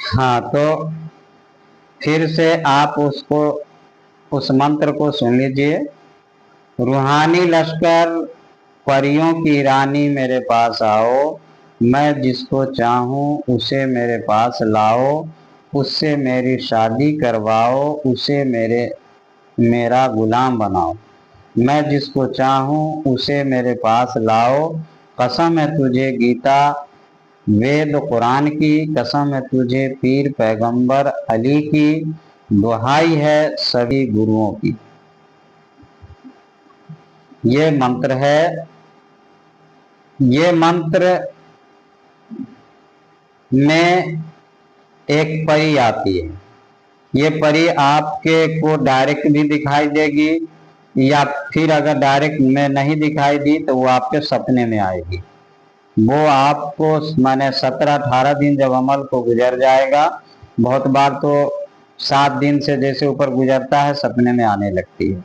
हाँ, तो फिर से आप उसको उस मंत्र को सुन लीजिए। रूहानी लश्कर परियों की रानी मेरे पास आओ, मैं जिसको चाहूं उसे मेरे पास लाओ, उससे मेरी शादी करवाओ, उसे मेरा गुलाम बनाओ। मैं जिसको चाहूं उसे मेरे पास लाओ, कसम है तुझे गीता वेद कुरान की, कसम है तुझे पीर पैगंबर अली की, दुहाई है सभी गुरुओं की। ये मंत्र है। ये मंत्र में एक परी आती है। ये परी आपके को डायरेक्ट भी दिखाई देगी, या फिर अगर डायरेक्ट में नहीं दिखाई दी तो वो आपके सपने में आएगी। वो आपको माने 17-18 दिन जब अमल को गुजर जाएगा, बहुत बार तो 7 दिन से जैसे ऊपर गुजरता है सपने में आने लगती है।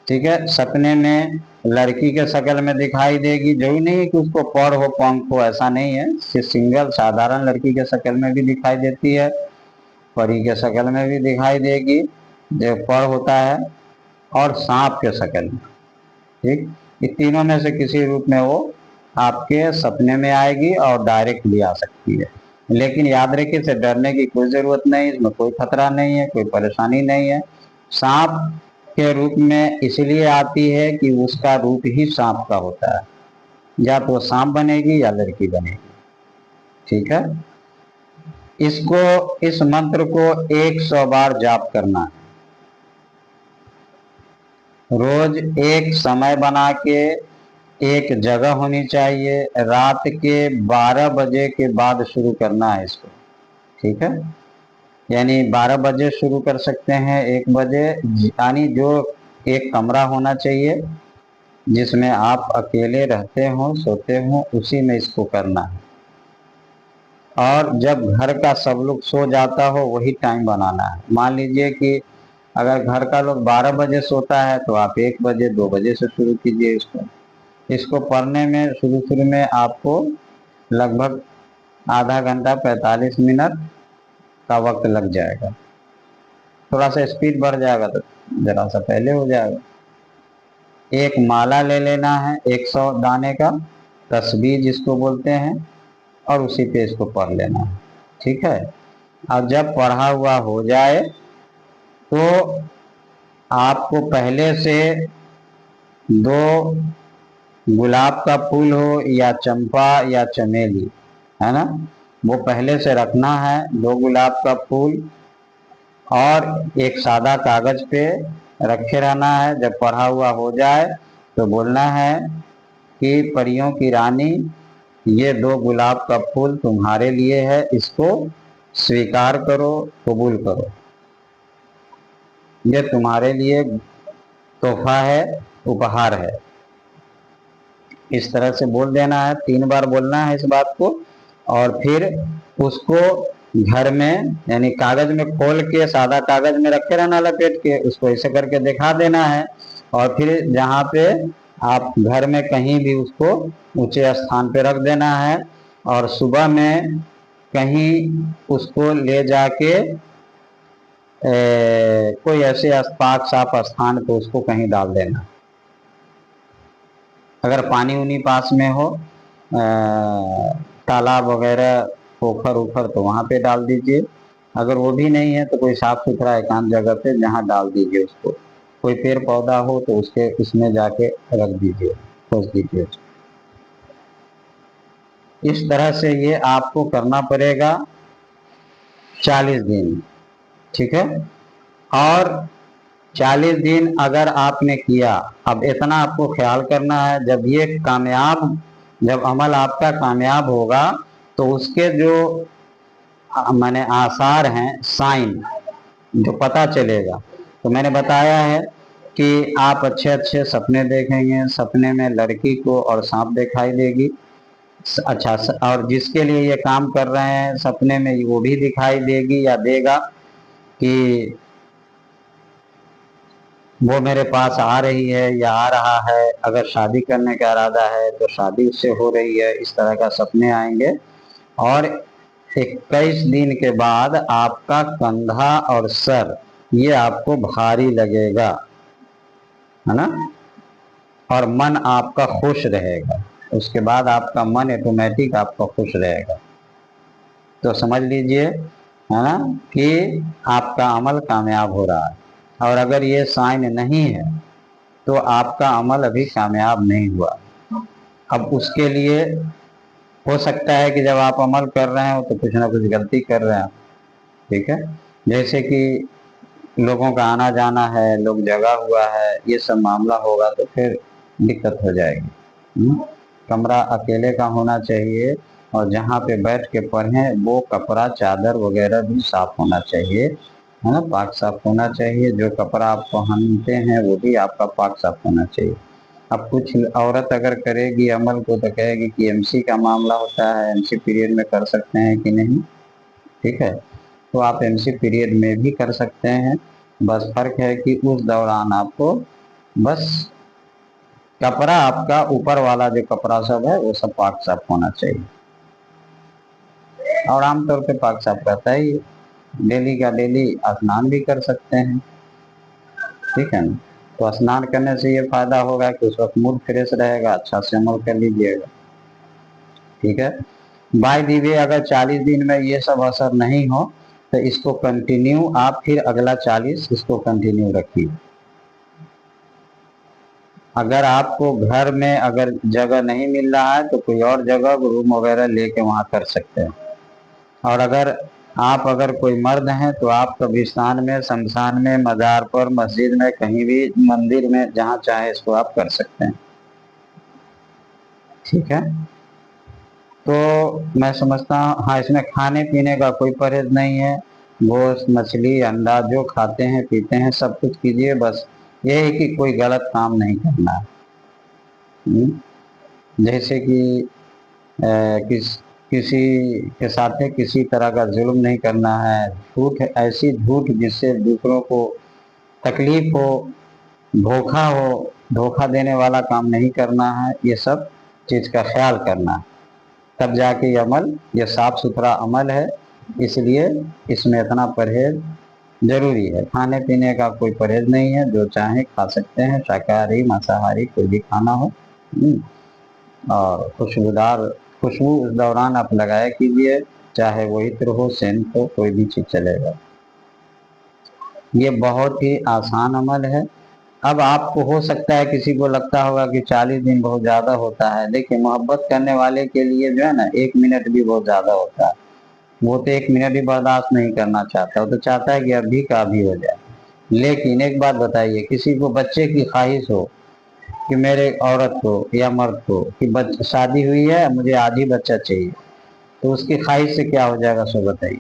ठीक है, सपने में लड़की के शक्ल में दिखाई देगी। जरूरी नहीं है कि उसको पर हो पंख हो, ऐसा नहीं है। सिंगल साधारण लड़की के शक्ल में भी दिखाई देती है, परी के शक्ल में भी दिखाई देगी जो पर होता है, और सांप के शक्ल में। ठीक, ये तीनों में से किसी रूप में वो आपके सपने में आएगी और डायरेक्ट भी आ सकती है। लेकिन याद रखिए, इसे डरने की कोई जरूरत नहीं, इसमें कोई खतरा नहीं है, कोई परेशानी नहीं है। सांप के रूप में इसलिए आती है कि उसका रूप ही सांप का होता है, या तो सांप बनेगी या लड़की बनेगी। ठीक है, इसको इस मंत्र को 100 बार जाप करना है। रोज एक समय बना के, एक जगह होनी चाहिए, रात के 12 बजे के बाद शुरू करना है इसको। ठीक है, यानी 12 बजे शुरू कर सकते हैं, 1 बजे, यानी जो एक कमरा होना चाहिए जिसमें आप अकेले रहते हो, सोते हो, उसी में इसको करना है। और जब घर का सब लोग सो जाता हो वही टाइम बनाना है। मान लीजिए कि अगर घर का लोग 12 बजे सोता है तो आप 1 बजे 2 बजे से शुरू कीजिए इसको। इसको पढ़ने में शुरू शुरू में आपको लगभग आधा घंटा 45 मिनट का वक्त लग जाएगा। थोड़ा सा स्पीड बढ़ जाएगा तो जरा सा पहले हो जाएगा। एक माला ले लेना है 100 दाने का, तस्बीह जिसको बोलते हैं, और उसी पे इसको पढ़ लेना है। ठीक है, अब जब पढ़ा हुआ हो जाए तो आपको पहले से 2 गुलाब का फूल हो या चंपा या चमेली, है ना, वो पहले से रखना है। 2 गुलाब का फूल और एक सादा कागज पे रखे रहना है। जब पढ़ा हुआ हो जाए तो बोलना है कि परियों की रानी, ये 2 गुलाब का फूल तुम्हारे लिए है, इसको स्वीकार करो, कबूल करो, ये तुम्हारे लिए तोहफा है, उपहार है। इस तरह से बोल देना है, 3 बार बोलना है इस बात को। और फिर उसको घर में, यानी कागज में खोल के, सादा कागज में रखे रहना लपेट के, उसको ऐसे करके दिखा देना है। और फिर जहाँ पे आप घर में कहीं भी उसको ऊंचे स्थान पे रख देना है, और सुबह में कहीं उसको ले जाके कोई ऐसे पाक साफ स्थान पे उसको कहीं डाल देना। अगर पानी उनी पास में हो, तालाब वगैरह, पोखर उखर, तो वहां पे डाल दीजिए। अगर वो भी नहीं है तो कोई साफ सुथरा एकांत जगह पे जहाँ डाल दीजिए उसको। कोई पेड़ पौधा हो तो उसके उसमें जाके रख दीजिए, खोस दीजिए। इस तरह से ये आपको करना पड़ेगा 40 दिन। ठीक है, और 40 दिन अगर आपने किया, अब इतना आपको ख्याल करना है, जब अमल आपका कामयाब होगा तो उसके जो माने आसार हैं, साइन जो पता चलेगा, तो मैंने बताया है कि आप अच्छे अच्छे सपने देखेंगे। सपने में लड़की को और सांप दिखाई देगी। अच्छा, और जिसके लिए ये काम कर रहे हैं सपने में वो भी दिखाई देगी या देगा कि वो मेरे पास आ रही है या आ रहा है। अगर शादी करने का इरादा है तो शादी उससे हो रही है। इस तरह का सपने आएंगे। और 21 दिन के बाद आपका कंधा और सर ये आपको भारी लगेगा, है ना, और मन आपका खुश रहेगा। उसके बाद आपका मन ऑटोमेटिक आपका खुश रहेगा। तो समझ लीजिए, है ना, कि आपका अमल कामयाब हो रहा है। और अगर ये साइन नहीं है तो आपका अमल अभी कामयाब नहीं हुआ। अब उसके लिए हो सकता है कि जब आप अमल कर रहे हो तो कुछ ना कुछ गलती कर रहे हैं, ठीक है। जैसे कि लोगों का आना जाना है, लोग जगा हुआ है, ये सब मामला होगा तो फिर दिक्कत हो जाएगी। कमरा अकेले का होना चाहिए और जहाँ पे बैठ के पढ़ें वो कपड़ा चादर वगैरह भी साफ होना चाहिए, है ना, पाक साफ होना चाहिए। जो कपड़ा आप पहनते हैं वो भी आपका पाक साफ होना चाहिए। अब कुछ औरत अगर करेगी अमल को तो कहेगी कि एमसी का मामला होता है, एमसी पीरियड में कर सकते हैं कि नहीं, ठीक है। तो आप एमसी पीरियड में भी कर सकते हैं, बस फर्क है कि उस दौरान आपको बस कपड़ा आपका ऊपर वाला जो कपड़ा सब है वो सब पाक साफ होना चाहिए। और आमतौर पे पाक साफ रहता ही, डेली का डेली स्नान भी कर सकते हैं, ठीक है ना। तो स्नान करने से ये फायदा होगा कि उस वक्त मूड फ्रेश रहेगा, अच्छा से अमल कर लीजिएगा, ठीक है। बाय दी वे अगर 40 दिन में ये सब असर नहीं हो तो इसको कंटिन्यू आप फिर अगला 40 इसको कंटिन्यू रखिए। अगर आपको घर में अगर जगह नहीं मिल रहा है तो कोई और जगह रूम वगैरह लेके वहां कर सकते हैं। और अगर कोई मर्द हैं तो आप कब्रिस्तान में, शमशान में, मजार पर, मस्जिद में, कहीं भी मंदिर में, जहां चाहे इसको आप कर सकते हैं, ठीक है। तो मैं समझता हूँ, हाँ, इसमें खाने पीने का कोई परहेज नहीं है। गोश्त, मछली, अंडा जो खाते हैं पीते हैं सब कुछ कीजिए, बस ये है कि कोई गलत काम नहीं करना है। जैसे कि किसी के साथ किसी तरह का जुल्म नहीं करना है, झूठ, ऐसी झूठ जिससे दूसरों को तकलीफ हो, धोखा देने वाला काम नहीं करना है। ये सब चीज का ख्याल करना है, तब जाके ये अमल, ये साफ सुथरा अमल है, इसलिए इसमें इतना परहेज जरूरी है। खाने पीने का कोई परहेज नहीं है, जो चाहे खा सकते हैं, शाकाहारी मांसाहारी कोई भी खाना हो। और खुशबूदार खुशबू उस दौरान आप लगाया कीजिए, चाहे वो इत्र हो, सेंट हो, कोई भी चीज चलेगा। ये बहुत ही आसान अमल है। अब आपको हो सकता है किसी को लगता होगा कि 40 दिन बहुत ज्यादा होता है। देखिए, मोहब्बत करने वाले के लिए जो है ना 1 मिनट भी बहुत ज्यादा होता है। वो तो 1 मिनट भी बर्दाश्त नहीं करना चाहता, वो तो चाहता है कि अभी का अभी हो जाए। लेकिन एक बात बताइए, किसी को बच्चे की ख्वाहिश हो कि मेरे औरत को या मर्द को कि शादी हुई है, मुझे आज ही बच्चा चाहिए, तो उसकी ख्वाहिश से क्या हो जाएगा सो बताइए।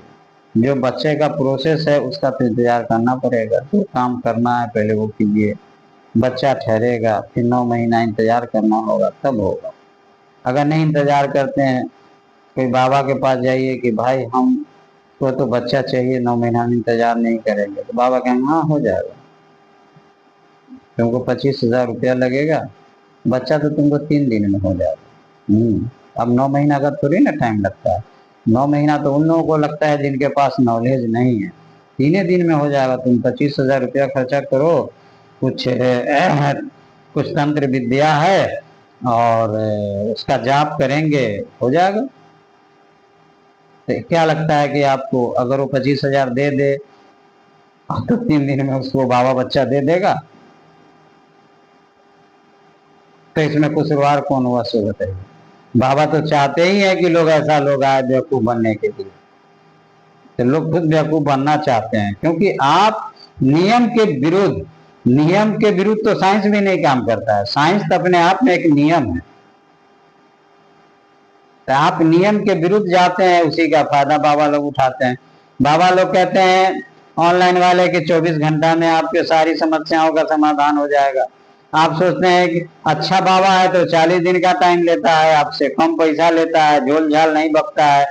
जो बच्चे का प्रोसेस है उसका तो इंतजार करना पड़ेगा, जो काम करना है पहले वो कीजिए। बच्चा ठहरेगा, फिर 9 महीना इंतजार करना होगा, तब होगा। अगर नहीं इंतजार करते हैं, कोई बाबा के पास जाइए कि भाई हम तो बच्चा चाहिए, 9 महीना में इंतजार नहीं करेंगे, तो बाबा कहेंगे हाँ हो जाएगा, तुमको 25,000 रुपया लगेगा, बच्चा तो तुमको 3 दिन में हो जाएगा। अब 9 महीना का थोड़ी ना टाइम लगता है। 9 महीना तो उन लोगों को लगता है जिनके पास नॉलेज नहीं है। 3 दिन में हो जाएगा। तुम 25,000 रुपया खर्चा करो, कुछ तंत्र विद्या है और उसका जाप करेंगे, हो जाएगा। तो क्या लगता है कि आपको अगर वो 25,000 दे दे तो 3 दिन में उसको बाबा बच्चा दे देगा? तो इसमें कुशवार कौन हुआ सो बताइए। बाबा तो चाहते ही है कि लोग ऐसा लोग आए बेवकूफ बनने के लिए, तो लोग खुद बेवकूफ बनना चाहते हैं, क्योंकि आप नियम के विरुद्ध तो साइंस भी नहीं काम करता है। साइंस तो अपने आप में एक नियम है, तो आप नियम के विरुद्ध जाते हैं, उसी का फायदा बाबा लोग उठाते हैं। बाबा लोग कहते हैं ऑनलाइन वाले के 24 घंटा में आपके सारी समस्याओं का समाधान हो जाएगा। आप सोचते हैं कि अच्छा बाबा है तो 40 दिन का टाइम लेता है, आपसे कम पैसा लेता है, झोल झाल नहीं बकता है,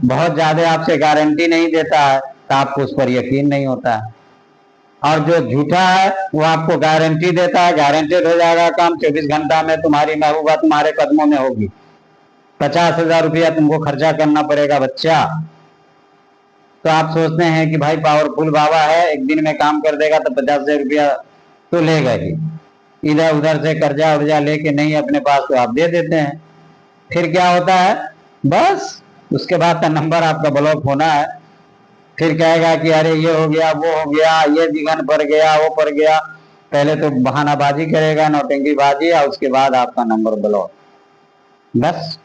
बहुत ज्यादा आपसे गारंटी नहीं देता है, तो आपको उस पर यकीन नहीं होता है। और जो झूठा है वो आपको गारंटी देता है, गारंटेड हो जाएगा काम, 24 घंटा में तुम्हारी महबूबा तुम्हारे कदमों में होगी। 50,000 रुपया तुमको खर्चा करना पड़ेगा बच्चा। तो आप सोचते हैं कि भाई पावरफुल बाबा है, एक दिन में काम कर देगा तो 50,000 रुपया तो लेगा ही। इधर उधर से कर्जा उर्जा लेके नहीं अपने पास तो आप दे देते हैं। फिर क्या होता है, बस उसके बाद का नंबर आपका ब्लॉक होना है। फिर कहेगा कि अरे ये हो गया, वो हो गया, ये दिगन पड़ गया, वो पड़ गया। पहले तो बहानाबाजी करेगा, नौटंकीबाजी, और उसके बाद आपका नंबर ब्लॉक। बस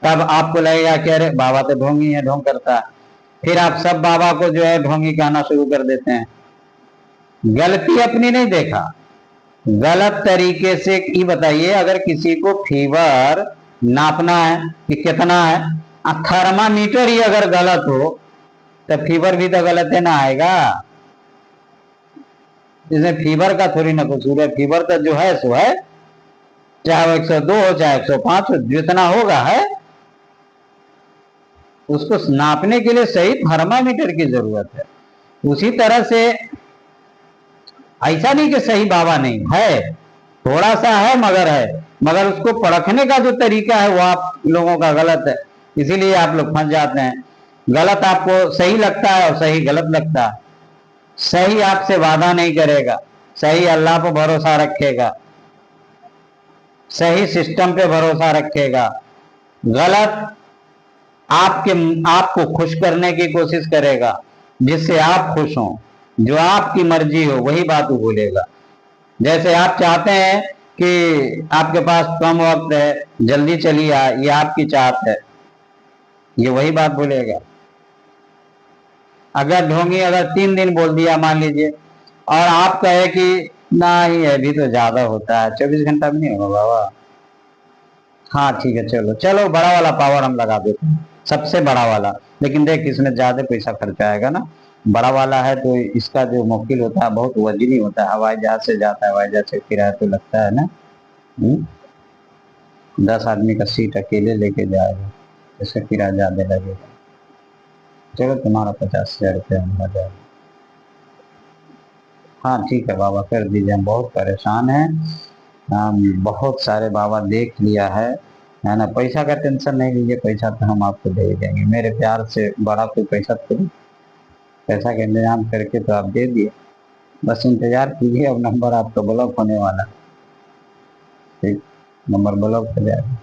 तब आपको लगेगा कि अरे बाबा तो ढोंगी है, ढोंग करता है। फिर आप सब बाबा को जो है ढोंगी कहना शुरू कर देते हैं। गलती अपनी नहीं देखा, गलत तरीके से। ये बताइए, अगर किसी को फीवर नापना है कि कितना है, थर्मामीटर ही अगर गलत हो तो फीवर भी तो गलत है ना आएगा। इसमें फीवर का थोड़ी ना कसूर है, फीवर तो जो है सो है, चाहे वो 102 हो चाहे 105 हो, जितना होगा है। उसको नापने के लिए सही थर्मामीटर की जरूरत है। उसी तरह से ऐसा नहीं कि सही बाबा नहीं है, थोड़ा सा है मगर है, मगर उसको परखने का जो तरीका है वो आप लोगों का गलत है। इसीलिए आप लोग फंस जाते हैं। गलत आपको सही लगता है और सही गलत लगता है। सही आपसे वादा नहीं करेगा, सही अल्लाह पर भरोसा रखेगा, सही सिस्टम पे भरोसा रखेगा। गलत आपके आपको खुश करने की कोशिश करेगा, जिससे आप खुश हो, जो आपकी मर्जी हो वही बात वो बोलेगा। जैसे आप चाहते हैं कि आपके पास कम वक्त है, जल्दी चलिए आए, ये आपकी चाहत है, ये वही बात बोलेगा। अगर ढोंगी अगर 3 दिन बोल दिया मान लीजिए, और आप कहे कि नहीं अभी तो ज्यादा होता है, 24 घंटा भी नहीं होगा बाबा, हाँ ठीक है चलो चलो बड़ा वाला पावर हम लगा देते हैं, सबसे बड़ा वाला। लेकिन देख इसमें ज्यादा पैसा खर्चा आएगा ना, बड़ा वाला है तो इसका जो मोकिल होता है बहुत वजनी होता है, हवाई जहाज से जाता है, हवाई जहाज से किराया तो लगता है ना। 10 आदमी का सीट अकेले लेके जाएगा, इसका किराया ज्यादा लगेगा। चलो तुम्हारा 50,000 रुपया हो जाएगा। हाँ ठीक है बाबा कर दीजिए, हम बहुत परेशान हैं, हम बहुत सारे बाबा देख लिया है ना। पैसा का टेंशन नहीं लीजिए, पैसा तो हम आपको दे ही देंगे, मेरे प्यार से बड़ा कोई पैसा थोड़ी, पैसा का इंतजाम करके तो आप दे दिए। बस इंतजार कीजिए, अब नंबर आपका ब्लॉक होने वाला है। ठीक, नंबर ब्लॉक हो जाएगा।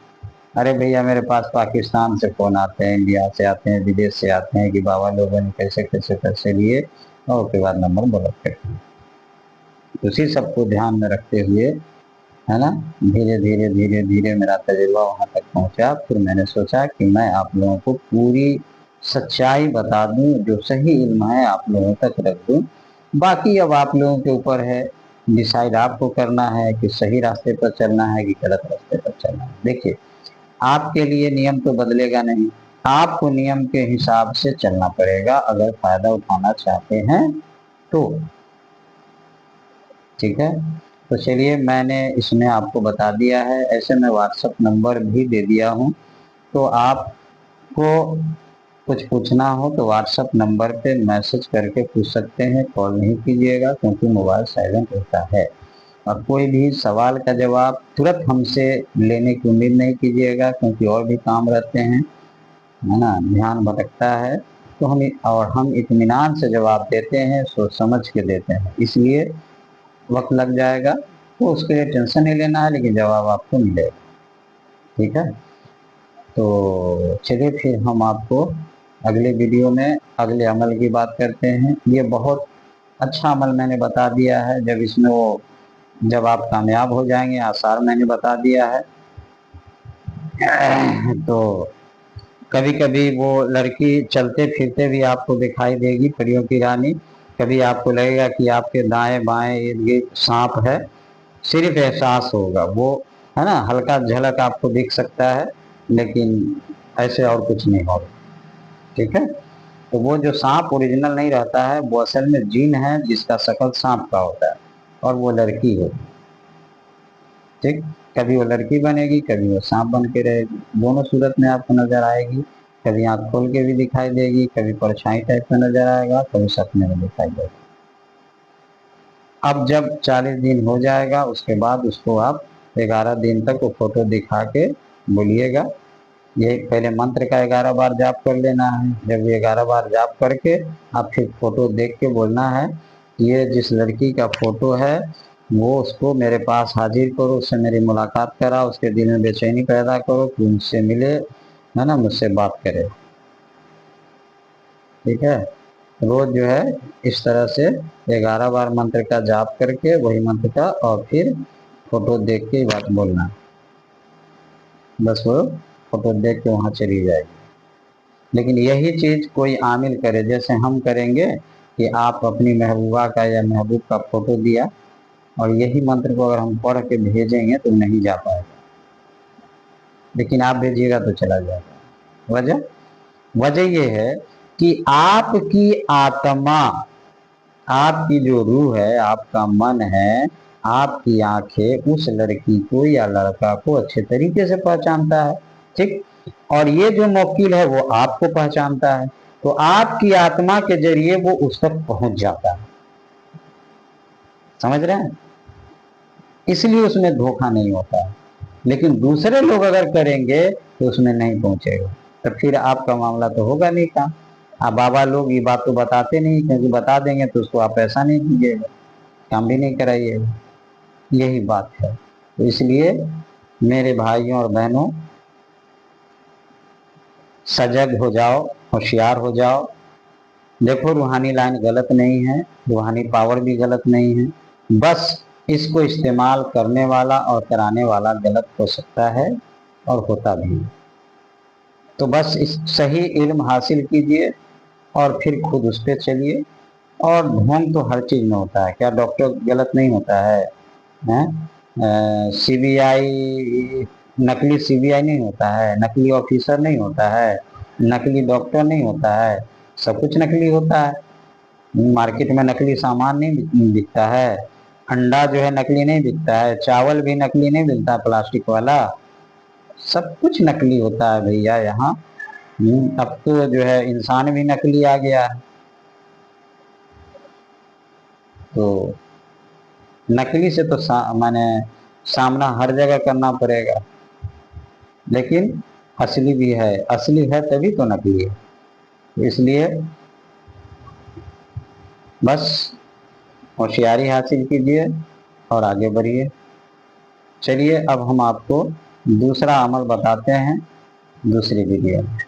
अरे भैया मेरे पास पाकिस्तान से फोन आते हैं, इंडिया से आते हैं, विदेश से आते हैं कि बाबा लोगों ने कैसे कैसे पैसे लिए, और उसके बाद नंबर ब्लॉक कर दिया। उसी सबको ध्यान में रखते हुए है ना, धीरे धीरे धीरे धीरे मेरा तजुर्बा वहां तक पहुंचा। फिर मैंने सोचा कि मैं आप लोगों को पूरी सच्चाई बता दूं, जो सही इल्म है आप लोगों तक रख दूं। बाकी अब आप लोगों के ऊपर है, डिसाइड आपको करना है कि सही रास्ते पर चलना है कि गलत रास्ते पर चलना है। देखिए आपके लिए नियम तो बदलेगा नहीं, आपको नियम के हिसाब से चलना पड़ेगा अगर फायदा उठाना चाहते हैं तो। ठीक है, तो चलिए मैंने इसमें आपको बता दिया है। ऐसे मैं व्हाट्सएप नंबर भी दे दिया हूँ, तो आपको कुछ पूछना हो तो व्हाट्सएप नंबर पे मैसेज करके पूछ सकते हैं, कॉल नहीं कीजिएगा क्योंकि मोबाइल साइलेंट होता है। और कोई भी सवाल का जवाब तुरंत हमसे लेने की उम्मीद नहीं कीजिएगा, क्योंकि और भी काम रहते हैं, है ना, ध्यान भटकता है। तो हम इत्मीनान से जवाब देते हैं, सोच समझ के देते हैं, इसलिए वक्त लग जाएगा तो उसके लिए टेंशन नहीं लेना है, लेकिन जवाब आपको मिलेगा। ठीक है, तो चलिए फिर हम आपको अगले वीडियो में अगले अमल की बात करते हैं। ये बहुत अच्छा अमल मैंने बता दिया है, जब आप कामयाब हो जाएंगे, आसार मैंने बता दिया है। तो कभी कभी वो लड़की चलते फिरते भी आपको दिखाई देगी, परियों की रानी। कभी आपको लगेगा कि आपके दाएं बाएं इर्द गिर्द सांप है, सिर्फ एहसास होगा वो, है ना, हल्का झलक आपको दिख सकता है, लेकिन ऐसे और कुछ नहीं होगा। ठीक है, तो वो जो सांप ओरिजिनल नहीं रहता है, वो असल में जीन है जिसका शकल सांप का होता है, और वो लड़की होगी। ठीक, कभी वो लड़की बनेगी, कभी वो सांप बन के रहेगी, दोनों सूरत में आपको नजर आएगी। कभी आँख खोल के भी दिखाई देगी, कभी परछाई टाइप में नजर आएगा, कभी सपने में दिखाई देगा। अब जब 40 दिन हो जाएगा उसके बाद उसको आप 11 दिन तक वो फोटो दिखा के बोलिएगा। ये पहले मंत्र का 11 बार जाप कर लेना है। जब ये 11 बार जाप करके आप फिर फोटो देख के बोलना है, ये जिस लड़की का फोटो है वो उसको मेरे पास हाजिर करो, उससे मेरी मुलाकात करा, उसके दिल में बेचैनी पैदा करो कि मुझसे मिले, है ना, मुझसे बात करे। ठीक है, रोज जो है इस तरह से 11 बार मंत्र का जाप करके वही मंत्र का, और फिर फोटो देख के बात बोलना। बस वो फोटो देख के वहां चली जाएगी। लेकिन यही चीज कोई आमिल करे, जैसे हम करेंगे कि आप अपनी महबूबा का या महबूब का फोटो दिया और यही मंत्र को अगर हम पढ़ के भेजेंगे तो नहीं जा पाएगा, लेकिन आप भेजिएगा तो चला जाएगा। वजह वजह ये है कि आपकी आत्मा, आपकी जो रूह है, आपका मन है, आपकी आंखें उस लड़की को या लड़का को अच्छे तरीके से पहचानता है। ठीक, और ये जो मौकिल है वो आपको पहचानता है, तो आपकी आत्मा के जरिए वो उस तक पहुंच जाता है। समझ रहे हैं? इसलिए उसमें धोखा नहीं होता है। लेकिन दूसरे लोग अगर करेंगे तो उसमें नहीं पहुंचेगा, तो फिर आपका मामला तो होगा नहीं काम। आप बाबा लोग ये बात तो बताते नहीं, क्योंकि बता देंगे तो उसको आप ऐसा नहीं कीजिएगा, काम भी नहीं कराइएगा। यही बात है। तो इसलिए मेरे भाइयों और बहनों, सजग हो जाओ, होशियार हो जाओ। देखो, रूहानी लाइन गलत नहीं है, रूहानी पावर भी गलत नहीं है, बस इसको इस्तेमाल करने वाला और कराने वाला गलत हो सकता है और होता भी है। तो बस इस सही इल्म हासिल कीजिए और फिर खुद उस पर चलिए। और ढोंग तो हर चीज में होता है, क्या डॉक्टर गलत नहीं होता है? सीबीआई, नकली सीबीआई नहीं होता है, नकली ऑफिसर नहीं होता है, नकली डॉक्टर नहीं होता है, सब कुछ नकली होता है। मार्केट में नकली सामान नहीं बिकता है, अंडा जो है नकली नहीं बिकता है, चावल भी नकली नहीं मिलता प्लास्टिक वाला, सब कुछ नकली होता है भैया यहाँ। अब तो जो है इंसान भी नकली आ गया है। तो नकली से तो माने सामना हर जगह करना पड़ेगा, लेकिन असली भी है, असली है तभी तो नकली है। तो इसलिए बस होशियारी हासिल कीजिए और आगे बढ़िए। चलिए अब हम आपको दूसरा अमल बताते हैं दूसरी वीडियो में।